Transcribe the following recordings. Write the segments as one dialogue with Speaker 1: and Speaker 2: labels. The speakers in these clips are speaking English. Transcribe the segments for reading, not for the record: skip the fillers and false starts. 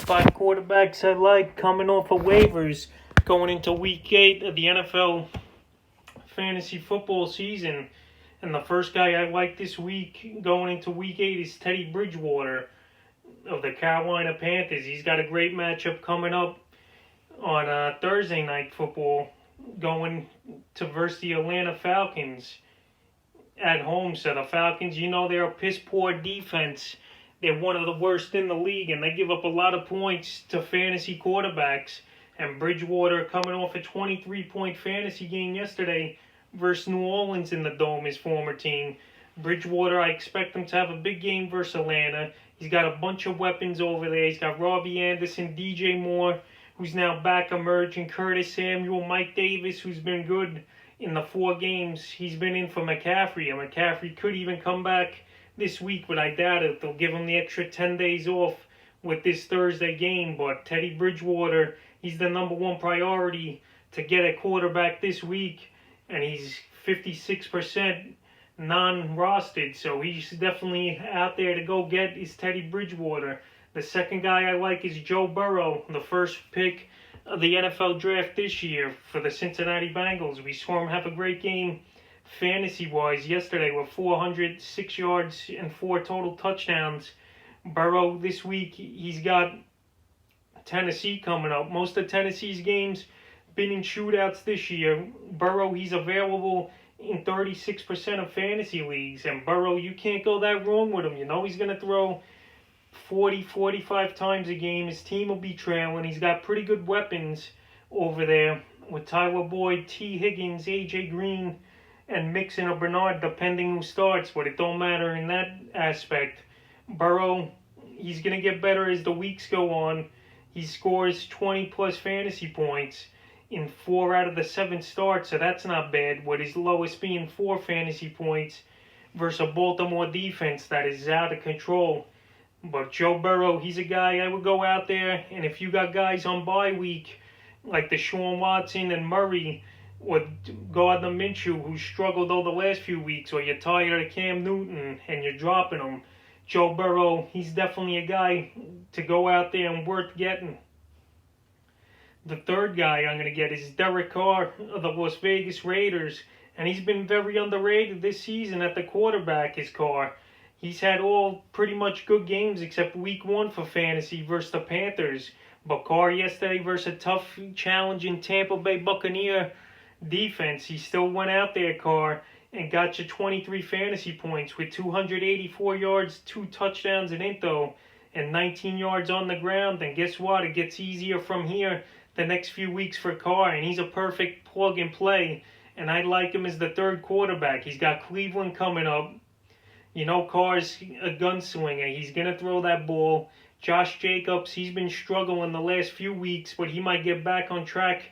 Speaker 1: 5 quarterbacks I like coming off of waivers going into week 8 of the NFL fantasy football season. And the first guy I like this week going into week 8 is Teddy Bridgewater of the Carolina Panthers. He's got a great matchup coming up on Thursday Night Football going to versus the Atlanta Falcons at home. So the Falcons, they're a piss-poor defense. They're one of the worst in the league, and they give up a lot of points to fantasy quarterbacks. And Bridgewater coming off a 23-point fantasy game yesterday versus New Orleans in the Dome, his former team. Bridgewater, I expect him to have a big game versus Atlanta. He's got a bunch of weapons over there. He's got Robbie Anderson, DJ Moore, who's now back emerging, Curtis Samuel, Mike Davis, who's been good in the 4 games he's been in for McCaffrey. And McCaffrey could even come back this week, but I doubt it. They'll give him the extra 10 days off with this Thursday game. But Teddy Bridgewater, he's the number one priority to get a quarterback this week, and he's 56% non-rostered, so he's definitely out there to go get is Teddy Bridgewater. The second guy I like is Joe Burrow, the first pick of the NFL draft this year for the Cincinnati Bengals. We saw him have a great game fantasy-wise yesterday with 406 yards and 4 total touchdowns. Burrow this week, he's got Tennessee coming up. Most of Tennessee's games been in shootouts this year. Burrow, he's available in 36% of fantasy leagues. And Burrow, you can't go that wrong with him. He's going to throw 40, 45 times a game. His team will be trailing. He's got pretty good weapons over there with Tyler Boyd, T. Higgins, A.J. Green, and Mixon or Bernard, depending who starts. But it don't matter in that aspect. Burrow, he's going to get better as the weeks go on. He scores 20-plus fantasy points in 4 out of the 7 starts, so that's not bad, with his lowest being 4 fantasy points versus a Baltimore defense that is out of control. But Joe Burrow, he's a guy I would go out there, and if you got guys on bye week like Deshaun Watson and Murray, or Gardner Minshew, who struggled over the last few weeks, or you're tired of Cam Newton and you're dropping him, Joe Burrow, he's definitely a guy to go out there and worth getting. The third guy I'm going to get is Derek Carr of the Las Vegas Raiders, and he's been very underrated this season at the quarterback, is Carr. He's had all pretty much good games except week 1 for fantasy versus the Panthers. But Carr yesterday versus a tough, challenging Tampa Bay Buccaneer defense, he still went out there, Carr, and got you 23 fantasy points with 284 yards, 2 touchdowns in Into, and 19 yards on the ground. And guess what? It gets easier from here the next few weeks for Carr, and he's a perfect plug and play, and I like him as the third quarterback. He's got Cleveland coming up. Carr's a gunslinger. He's going to throw that ball. Josh Jacobs, he's been struggling the last few weeks, but he might get back on track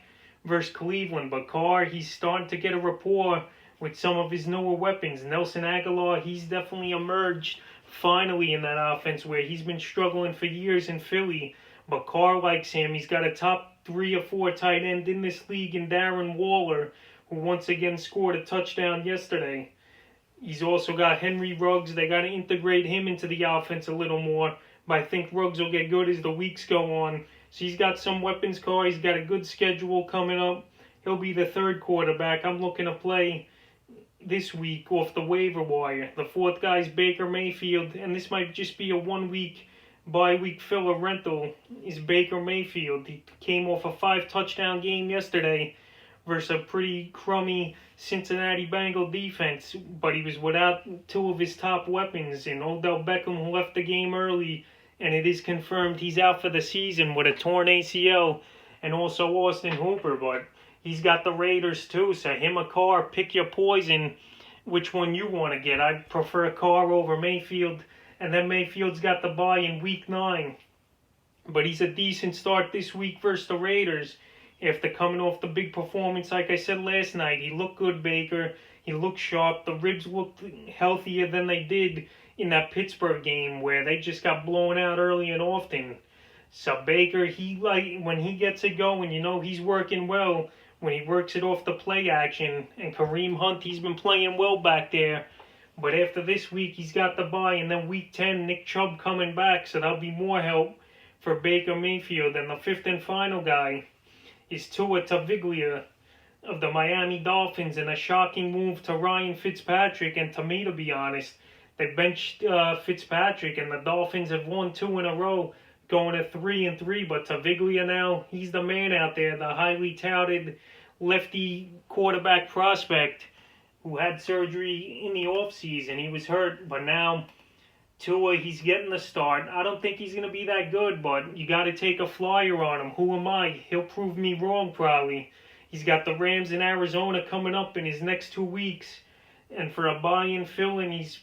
Speaker 1: versus Cleveland. But Carr, he's starting to get a rapport with some of his newer weapons. Nelson Aguilar, he's definitely emerged finally in that offense where he's been struggling for years in Philly. But Carr likes him. He's got a top 3 or 4 tight end in this league in Darren Waller, who once again scored a touchdown yesterday. He's also got Henry Ruggs. They got to integrate him into the offense a little more, but I think Ruggs will get good as the weeks go on. So he's got some weapons, Carr. He's got a good schedule coming up. He'll be the third quarterback I'm looking to play this week off the waiver wire. The fourth guy's Baker Mayfield, and this might just be a 1-week bye-week filler rental, is Baker Mayfield. He came off a 5-touchdown game yesterday versus a pretty crummy Cincinnati Bengal defense, but he was without 2 of his top weapons, and Odell Beckham left the game early, and it is confirmed he's out for the season with a torn ACL, and also Austin Hooper. But he's got the Raiders too, so him or Carr, pick your poison, which one you want to get. I prefer Carr over Mayfield, and then Mayfield's got the bye in week 9. But he's a decent start this week versus the Raiders after coming off the big performance. Like I said last night, he looked good, Baker. He looked sharp. The ribs looked healthier than they did in that Pittsburgh game where they just got blown out early and often. So Baker, when he gets it going, he's working well when he works it off the play action. And Kareem Hunt, he's been playing well back there. But after this week, he's got the bye. And then week 10, Nick Chubb coming back. So that'll be more help for Baker Mayfield. And the fifth and final guy is Tua Taga of the Miami Dolphins, in a shocking move to Ryan Fitzpatrick. And to me, to be honest, they benched Fitzpatrick, and the Dolphins have won 2 in a row, going to 3-3. But Taga now, he's the man out there, the highly touted lefty quarterback prospect who had surgery in the offseason. He was hurt, but now Tua, he's getting the start. I don't think he's going to be that good, but you got to take a flyer on him. Who am I? He'll prove me wrong, probably. He's got the Rams in Arizona coming up in his next 2 weeks. And for a buy-in fill-in, he's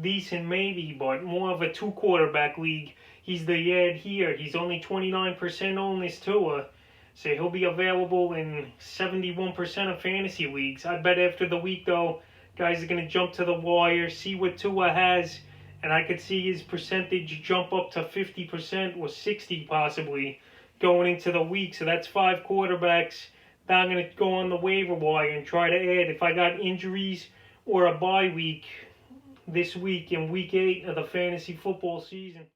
Speaker 1: decent maybe, but more of a 2-quarterback league. He's the ad here. He's only 29% on this Tua. So he'll be available in 71% of fantasy leagues. I bet after the week, though, guys are going to jump to the wire, see what Tua has, and I could see his percentage jump up to 50% or 60% possibly going into the week. So that's 5 quarterbacks that I'm going to go on the waiver wire and try to add if I got injuries or a bye week this week in week 8 of the fantasy football season.